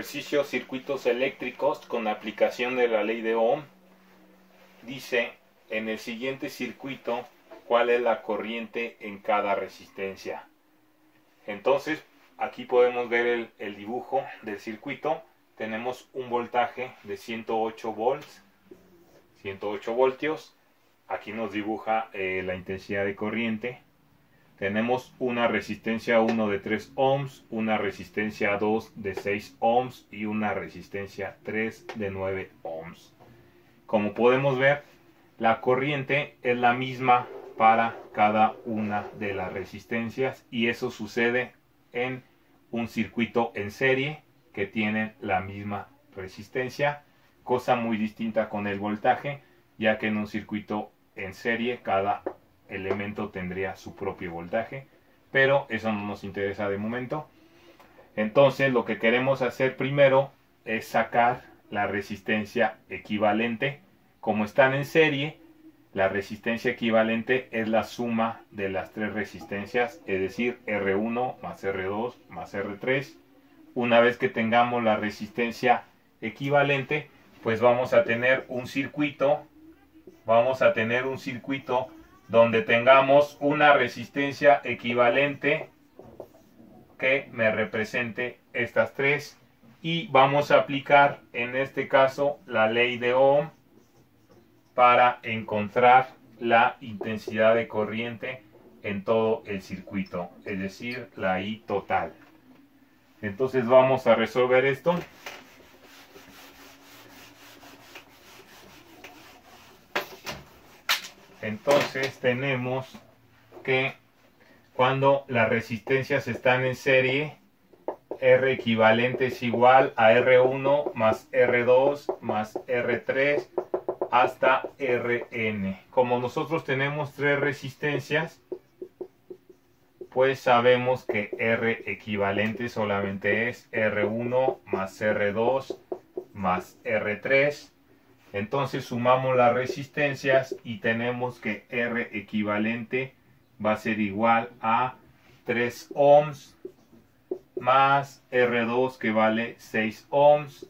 Ejercicio circuitos eléctricos con aplicación de la ley de Ohm. Dice en el siguiente circuito cuál es la corriente en cada resistencia. Entonces aquí podemos ver el dibujo del circuito. Tenemos un voltaje de 108 volts, 108 voltios. Aquí nos dibuja la intensidad de corriente. Tenemos una resistencia 1 de 3 ohms, una resistencia 2 de 6 ohms y una resistencia 3 de 9 ohms. Como podemos ver, la corriente es la misma para cada una de las resistencias, y eso sucede en un circuito en serie que tienen la misma resistencia, cosa muy distinta con el voltaje, ya que en un circuito en serie cada elemento tendría su propio voltaje, pero eso no nos interesa de momento. Entonces lo que queremos hacer primero es sacar la resistencia equivalente. Como están en serie, la resistencia equivalente es la suma de las tres resistencias, es decir, R1 más R2 más R3. Una vez que tengamos la resistencia equivalente, pues vamos a tener un circuito, donde tengamos una resistencia equivalente que me represente estas tres, y vamos a aplicar en este caso la ley de Ohm para encontrar la intensidad de corriente en todo el circuito, es decir, la I total. Entonces vamos a resolver esto. Entonces tenemos que cuando las resistencias están en serie, R equivalente es igual a R1 más R2 más R3 hasta Rn. Como nosotros tenemos tres resistencias, pues sabemos que R equivalente solamente es R1 más R2 más R3. Entonces sumamos las resistencias y tenemos que R equivalente va a ser igual a 3 ohms más R2 que vale 6 ohms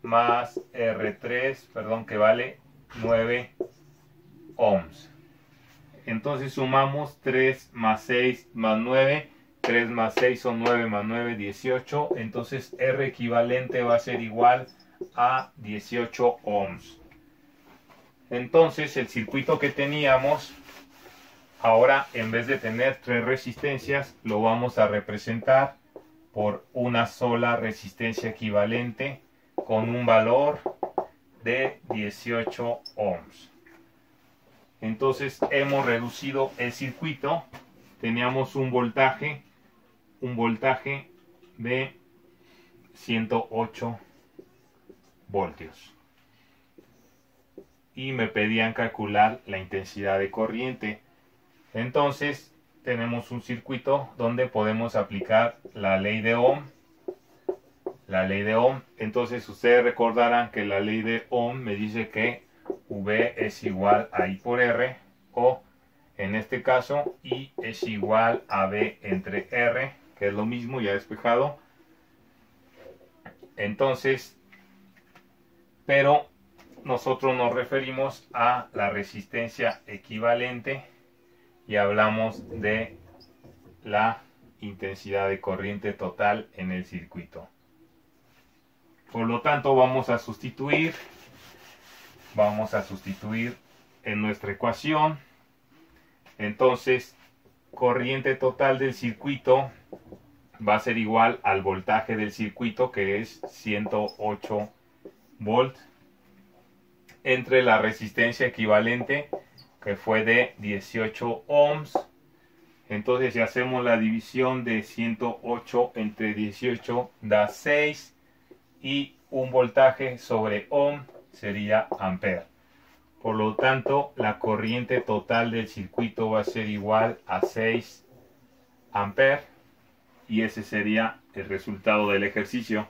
más R3, que vale 9 ohms. Entonces sumamos 3 más 6 más 9. 3 más 6 son 9 más 9, 18. Entonces R equivalente va a ser igual a 18 ohms. Entonces el circuito que teníamos, ahora en vez de tener tres resistencias, lo vamos a representar por una sola resistencia equivalente con un valor de 18 ohms. Entonces hemos reducido el circuito. Teníamos un voltaje de 108 voltios y me pedían calcular la intensidad de corriente. Entonces tenemos un circuito donde podemos aplicar la ley de Ohm. Entonces ustedes recordarán que la ley de Ohm me dice que V es igual a I por R, o en este caso I es igual a V entre R, que es lo mismo, ya despejado. Entonces, pero nosotros nos referimos a la resistencia equivalente y hablamos de la intensidad de corriente total en el circuito. Por lo tanto, vamos a sustituir en nuestra ecuación. Entonces, corriente total del circuito va a ser igual al voltaje del circuito, que es 108 volts, entre la resistencia equivalente, que fue de 18 ohms. Entonces, si hacemos la división de 108 entre 18 da 6, y un voltaje sobre ohm sería ampere. Por lo tanto, la corriente total del circuito va a ser igual a 6 amperes, y ese sería el resultado del ejercicio.